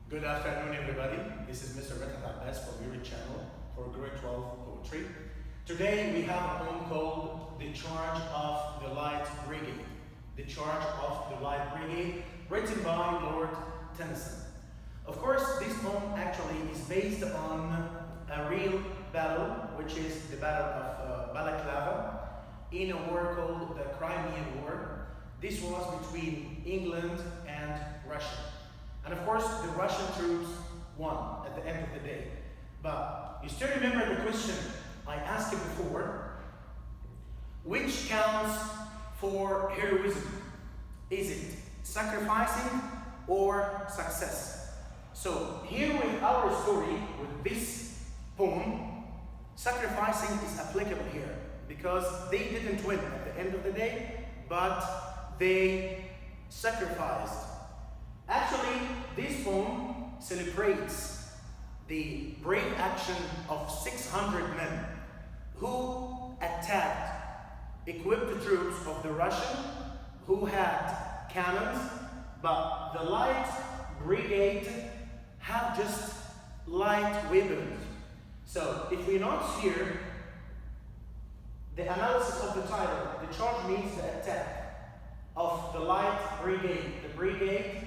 Good afternoon, everybody. This is Mr. Medhat Abbas from your channel for Grade 12 Poetry. Today we have a poem called The Charge of the Light Brigade. The Charge of the Light Brigade, written by Lord Tennyson. Of course, this poem actually is based on a real battle, which is the Battle of Balaclava, in a war called the Crimean War. This was between England and Russia. And of course, the Russian troops won at the end of the day. But you still remember the question I asked you before, which counts for heroism? Is it sacrificing or success? So here with our story, with this poem, sacrificing is applicable here because they didn't win at the end of the day, but they sacrificed. Actually, this poem celebrates the brave action of 600 men who attacked, equipped the troops of the Russian who had cannons, but the Light Brigade have just light weapons. So if we note here, the analysis of the title, the charge means the attack of the Light Brigade. The brigade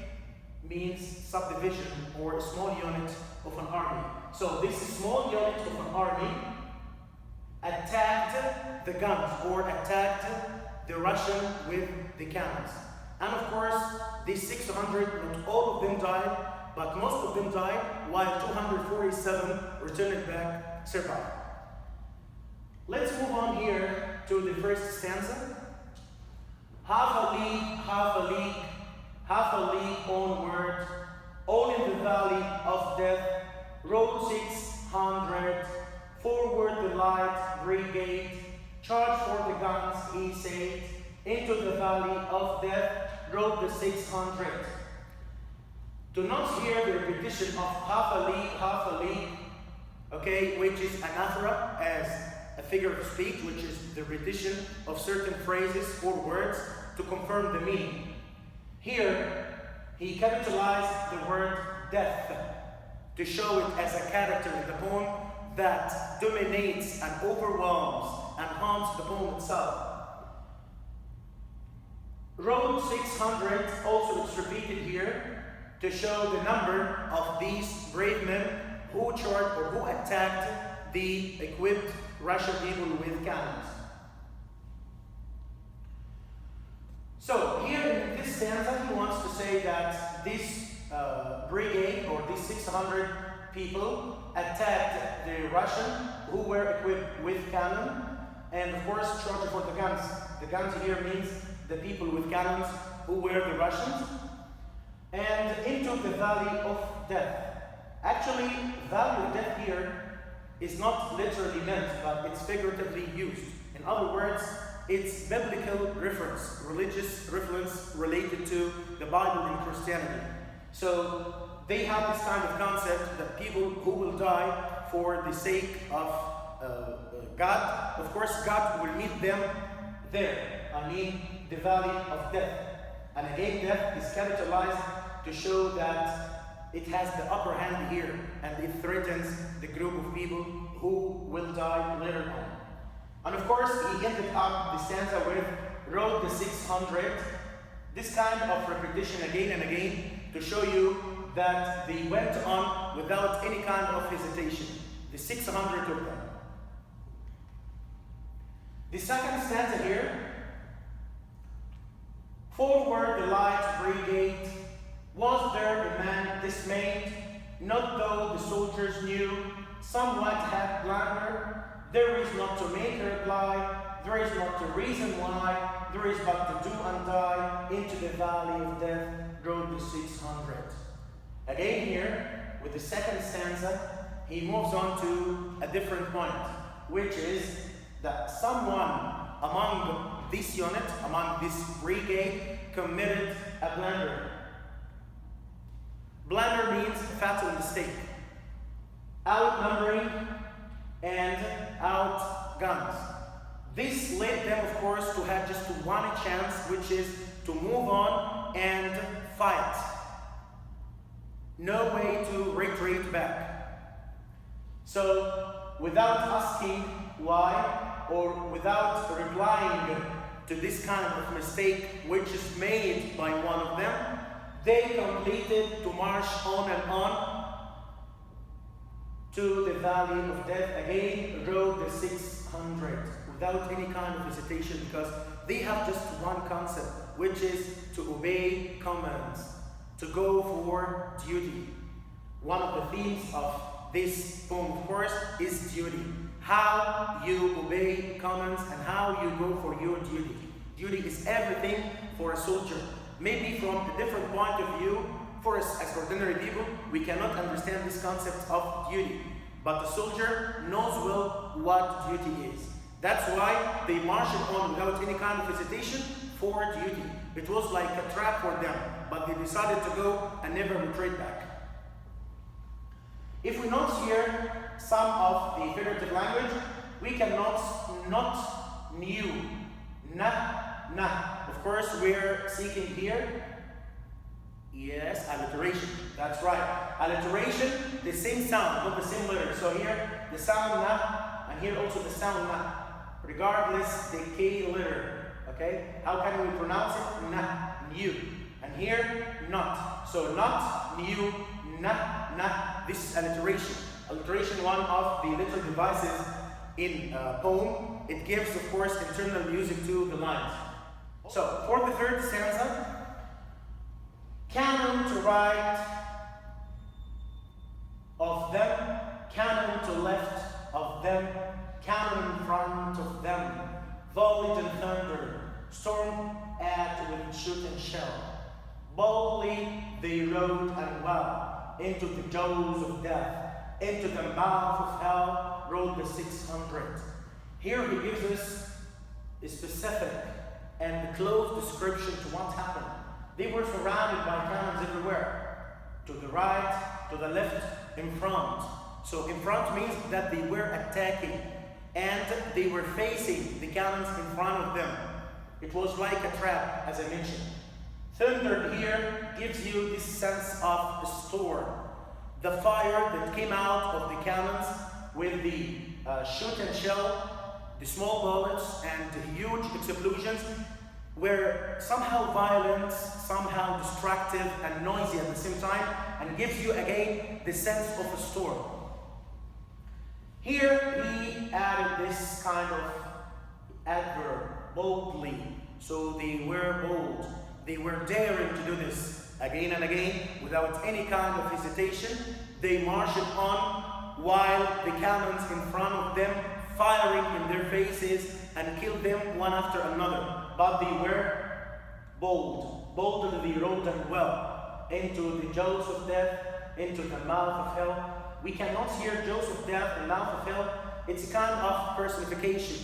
means subdivision or a small unit of an army. So this small unit of an army attacked the guns or attacked the Russian with the cannons. And of course, these 600, not all of them died, but most of them died, while 247 returned back survived. Let's move on here to the first stanza. Half a league, half a league, half a league onward, all in the valley of death, rode 600, forward the Light Brigade, charge for the guns, he said, into the valley of death, rode the 600. Do not hear the repetition of half a league, okay, which is anaphora as a figure of speech, which is the repetition of certain phrases or words to confirm the meaning. Here, he capitalized the word death to show it as a character in the poem that dominates and overwhelms and haunts the poem itself. Rode 600, also it's repeated here to show the number of these brave men who charged or who attacked the equipped Russian people with cannons. So here in this stanza, he wants to say that this brigade or these 600 people attacked the Russian who were equipped with cannon and of course charged for the guns. The guns here means the people with cannons who were the Russians, and into the valley of death. Actually, valley of death here is not literally meant, but it's figuratively used. In other words, it's biblical reference, religious reference related to the Bible and Christianity. So they have this kind of concept that people who will die for the sake of God, of course God will meet them there. The valley of death. And again, death is capitalized to show that it has the upper hand here and it threatens the group of people who will die later on. And of course, he ended up the stanza with rode the 600. This kind of repetition again and again to show you that they went on without any kind of hesitation. The 600 of them. The second stanza here. Forward the Light Brigade, was there a man dismayed? Not though the soldiers knew, somewhat had blundered. There is not to make a reply, there is not to reason why, there is but to do and die, into the valley of death rode the 600. Again here, with the second stanza, he moves on to a different point, which is that someone among this unit, among this brigade, committed a blunder. Blunder means fatal mistake. Outnumbering and outgunned. This led them, of course, to have just one chance, which is to move on and fight. no way to retreat back. So, without asking why, or without replying to this kind of mistake which is made by one of them, they completed to march on and on to the valley of death. Again, rode the 600 without any kind of hesitation, because they have just one concept, which is to obey commands, to go for duty. One of the themes of this poem, of course, is duty. How you obey commands and how you go for your duty. Duty is everything for a soldier. Maybe from a different point of view, for us as ordinary people, we cannot understand this concept of duty. But the soldier knows well what duty is. That's why they marched on without any kind of hesitation for duty. It was like a trap for them, but they decided to go and never retreat back. If we note here some of the figurative language, we cannot not knew, na. Of course, we're seeking here, yes, alliteration. That's right. Alliteration, the same sound, not the same letter. So here, the sound na, and here also the sound na, regardless the K letter. Okay? How can we pronounce it? Na, new. And here, not. So not, new, na. This is alliteration. Alliteration, one of the little devices in a poem. It gives, of course, internal music to the lines. So, for the third stanza, cannon to right of them, cannon to left of them, cannon in front of them, volleyed and thunder, stormed at with shoot and shell. Boldly they rode and well into the jaws of death, into the mouth of hell rode the 600. Here he gives us a specific and close description to what happened. They were surrounded by cannons everywhere, to the right, to the left, in front. So in front means that they were attacking, and they were facing the cannons in front of them. It was like a trap, as I mentioned. Thunder here gives you this sense of a storm. The fire that came out of the cannons with the shoot and shell, the small bullets and the huge explosions were somehow violent, somehow destructive and noisy at the same time, and gives you again the sense of a storm. Here he added this kind of adverb, boldly. So they were bold. They were daring to do this again and again without any kind of hesitation. They marched on while the cannons in front of them firing in their faces and killed them one after another. But they were bold. Boldly they rode them well into the jaws of death, into the mouth of hell. We cannot hear jaws of death and mouth of hell. It's a kind of personification.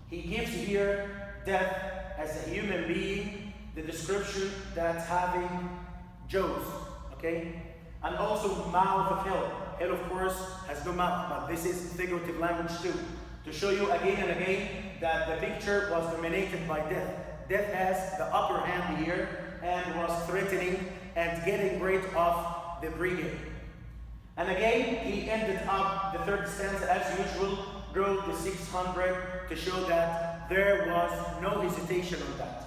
He gives here death as a human being, the description that's having jaws, okay? And also mouth of hell. Hell, of course, has no mouth, but this is figurative language too, to show you again and again that the picture was dominated by death. Death has the upper hand here and was threatening and getting rid of the brigade. And again, he ended up the third stanza as usual, wrote the 600 to show that there was no hesitation on that.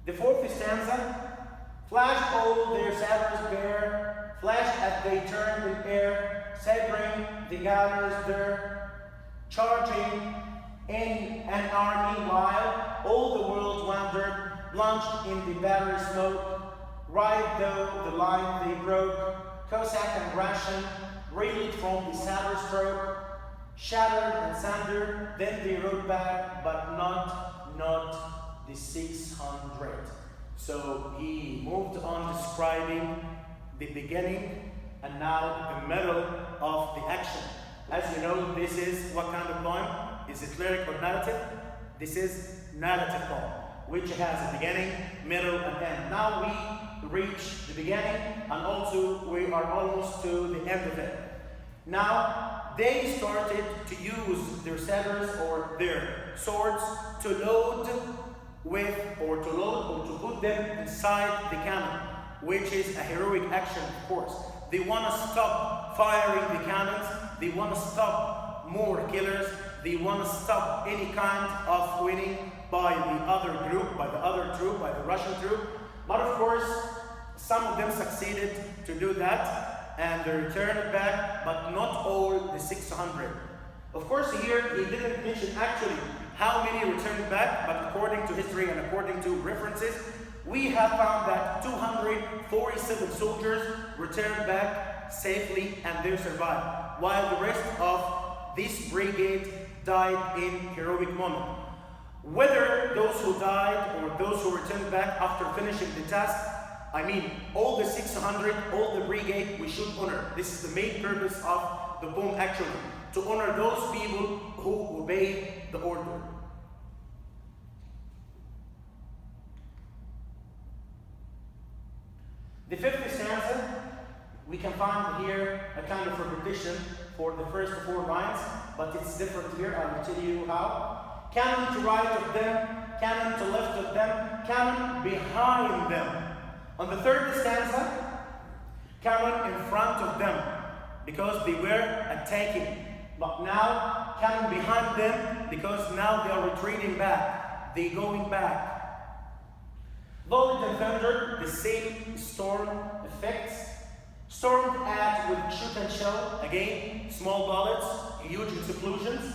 The fourth stanza, flashed all their sabres bare, flashed as they turned in air, sabering the gunners there, charging in an army while all the world wandered, plunged in the battery smoke. Right though the line they broke, Cossack and Russian reeled from the sabre stroke, shattered and sundered, then they rode back, but not the 600. So he moved on describing the beginning and now the middle of the action. As you know, this is what kind of poem? Is it lyric or narrative? This is narrative poem, which has a beginning, middle, and end. Now we reach the beginning, and also we are almost to the end of it. Now they started to use their sabers or their swords to load with, or to load, or to put them inside the cannon, which is a heroic action, of course. They want to stop firing the cannons. They want to stop more killers. They want to stop any kind of winning by the other group, by the other troop, by the Russian troop. But of course, some of them succeeded to do that, and they returned back, but not all the 600. Of course, here he didn't mention actually how many returned back, but according to history and according to references, we have found that 247 soldiers returned back safely and they survived, while the rest of this brigade died in heroic moment. Whether those who died or those who returned back after finishing the task, I mean, all the 600, all the brigade, we should honor. This is the main purpose of the poem actually, to honor those people who obey the order. The fifth stanza, we can find here a kind of repetition for the first 4 lines, but it's different here. I will tell you how. Cannon to right of them, cannon to left of them, cannon behind them. On the third stanza, cannon in front of them, because they were attacking. But now, cannon behind them, because now they are retreating back. They're going back. Volleyed and thunder, the same storm effects. Stormed at with shoot and shell, again, small bullets, huge explosions.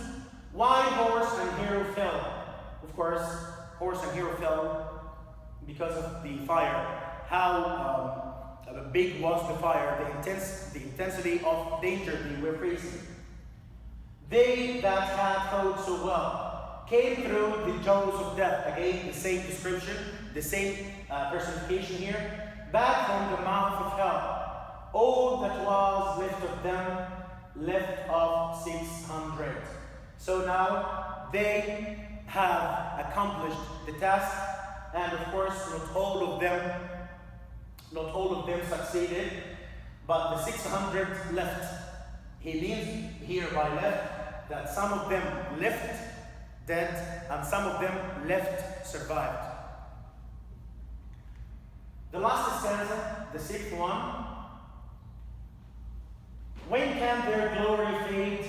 Why horse and hero fell? Of course, horse and hero fell because of the fire. How big was the fire, the intensity of danger they were facing. They that had fought so well came through the jaws of death. Again, the same description, the same personification here. Back from the mouth of hell. All that was left of them, left of 600. So now they have accomplished the task, and of course not all of them succeeded, but the 600 left. He means here by left that some of them left dead and some of them left survived. The last stanza, the 6th one. When can their glory fade?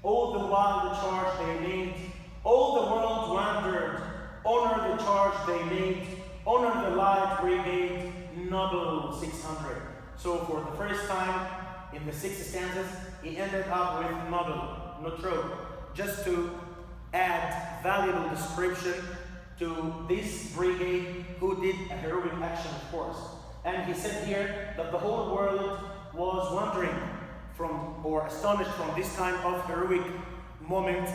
All the while the charge they made, all the world wondered. Honor the charge they made, honor the Light Brigade, noble 600. So for the first time in the 6 stanzas, he ended up with noble, notre, just to add valuable description to this brigade who did a heroic action, of course. And he said here that the whole world was wondering from, or astonished from this kind of heroic moment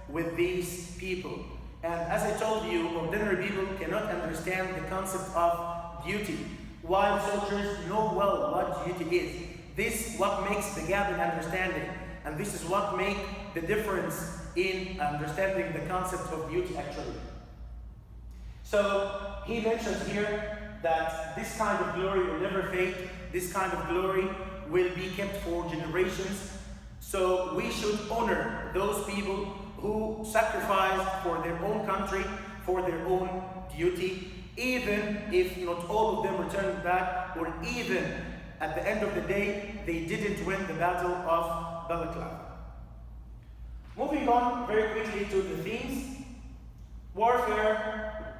with these people. And as I told you, ordinary people cannot understand the concept of duty, while soldiers know well what duty is. This is what makes the gap in understanding, and this is what makes the difference in understanding the concept of duty actually. So he mentions here that this kind of glory will never fade, this kind of glory will be kept for generations. So we should honor those people who sacrificed for their own country, for their own duty, even if not all of them returned back, or even at the end of the day, they didn't win the battle of Balaclava. Moving on very quickly to the themes: warfare,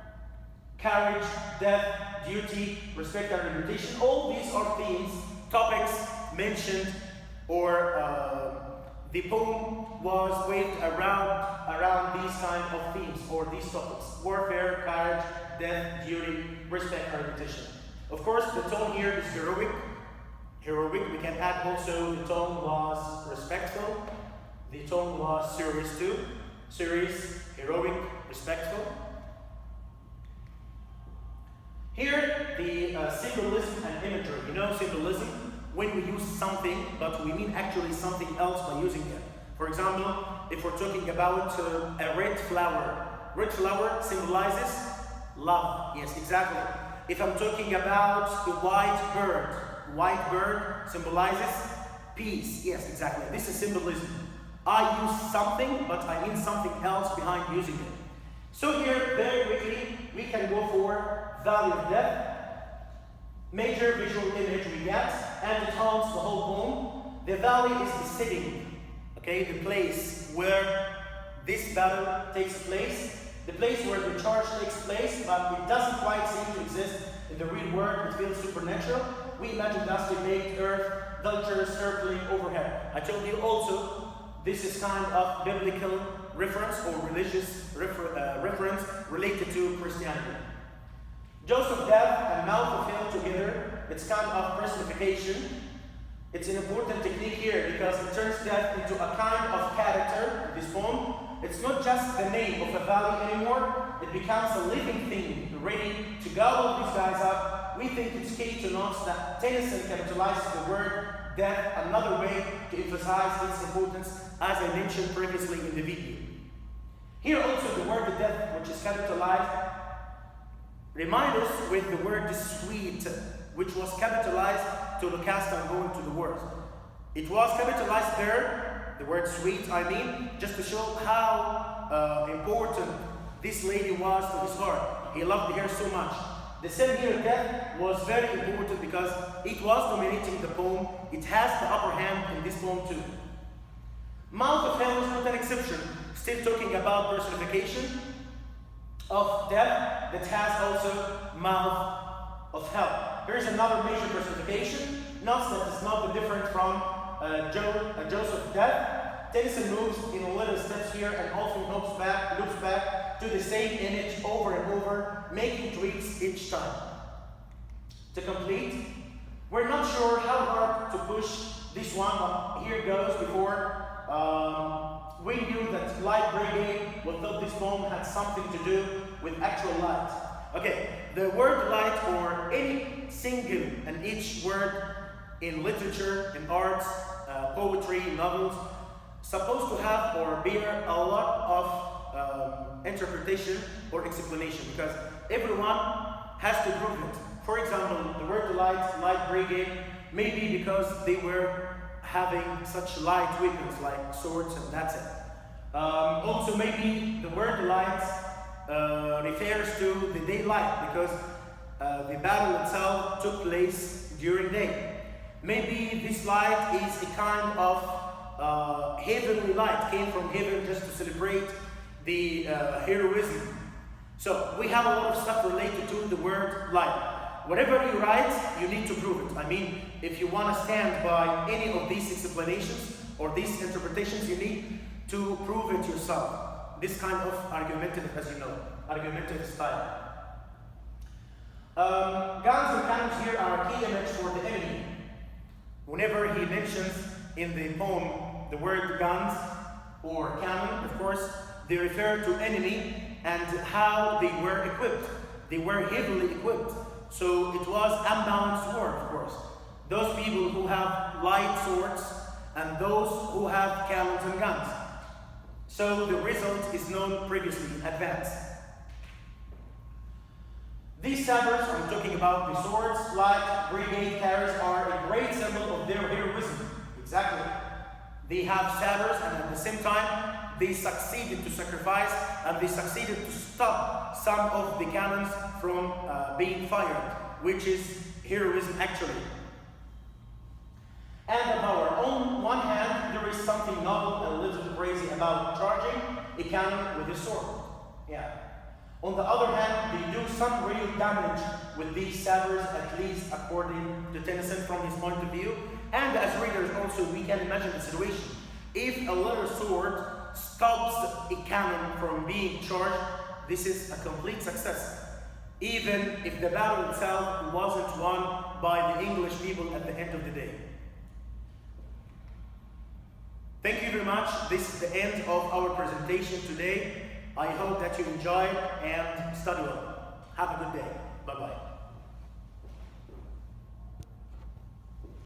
courage, death, duty, respect and reputation. All these are themes, topics mentioned, or the poem was waved around these kind of themes or these topics: warfare, courage, death, duty, respect, and reputation. Of course, the tone here is heroic. We can add also the tone was respectful. The tone was serious too. Serious, heroic, respectful. Here, the symbolism and imagery. You know symbolism? When we use something, but we mean actually something else by using it. For example, if we're talking about a red flower symbolizes love. Yes, exactly. If I'm talking about a white bird symbolizes peace. Yes, exactly. This is symbolism. I use something, but I mean something else behind using it. So here, very quickly, we can go for Valley of Death. Major visual image we get, and it haunts the whole poem. The valley is the setting, okay, the place where this battle takes place, the place where the charge takes place, but it doesn't quite seem to exist in the real world. It feels supernatural. We imagine dusty baked earth, vultures circling overhead. I told you also, this is kind of biblical reference or religious reference related to Christianity. Jaws of death and mouth of hell together, it's kind of personification. It's an important technique here because it turns death into a kind of character in this poem. It's not just the name of a valley anymore, it becomes a living thing, ready to gobble these guys up. We think it's key to note that Tennyson capitalizes the word death, another way to emphasize its importance, as I mentioned previously in the video. Here also the word death, which is capitalized, remind us with the word sweet, which was capitalized to the cast and going to the word. It was capitalized there, the word sweet I mean, just to show how important this lady was to his heart. He loved her so much. The same here, death, was very important because it was dominating the poem. It has the upper hand in this poem too. Mouth of hell is not an exception. Still talking about personification of death that has also mouth of hell. Here's another major personification. Note that it's not different from Joseph death. Tennyson moves in little steps here and often loops back to the same image over and over, making tweaks each time. To complete, we're not sure how hard to push this one, but here goes before. We knew that Light Brigade thought this poem had something to do with actual light. Okay, the word light, or any single and each word in literature, in arts, poetry, novels, supposed to have or bear a lot of interpretation or explanation, because everyone has to prove it. For example, the word Light Brigade, maybe because they were having such light weapons like swords, and that's it. Also, maybe the word light refers to the daylight because the battle itself took place during day. Maybe this light is a kind of heavenly light, came from heaven just to celebrate the heroism. So we have a lot of stuff related to the word light. Whatever you write, you need to prove it. I mean, if you want to stand by any of these explanations or these interpretations, you need to prove it yourself. This kind of argumentative, as you know, argumentative style. Guns and cannons here are a key image for the enemy. Whenever he mentions in the poem the word guns or cannon, of course, they refer to enemy and how they were equipped. They were heavily equipped. So it was unbalanced war, of course. Those people who have light swords and those who have cannons and guns. So the result is known previously in advance. These sabers, I'm talking about the swords, Light Brigade carriers, are a great symbol of their heroism. Exactly. They have sabers, and at the same time, they succeeded to sacrifice, and they succeeded to stop some of the cannons from being fired, which is heroism actually. And the power. On one hand, there is something novel and a little crazy about charging a cannon with a sword. Yeah. On the other hand, they do some real damage with these sabers, at least according to Tennyson from his point of view. And as readers also, we can imagine the situation. If a little sword stops a cannon from being charged, this is a complete success. Even if the battle itself wasn't won by the English people at the end of the day. Thank you very much. This is the end of our presentation today. I hope that you enjoyed and study well. Have a good day. Bye-bye.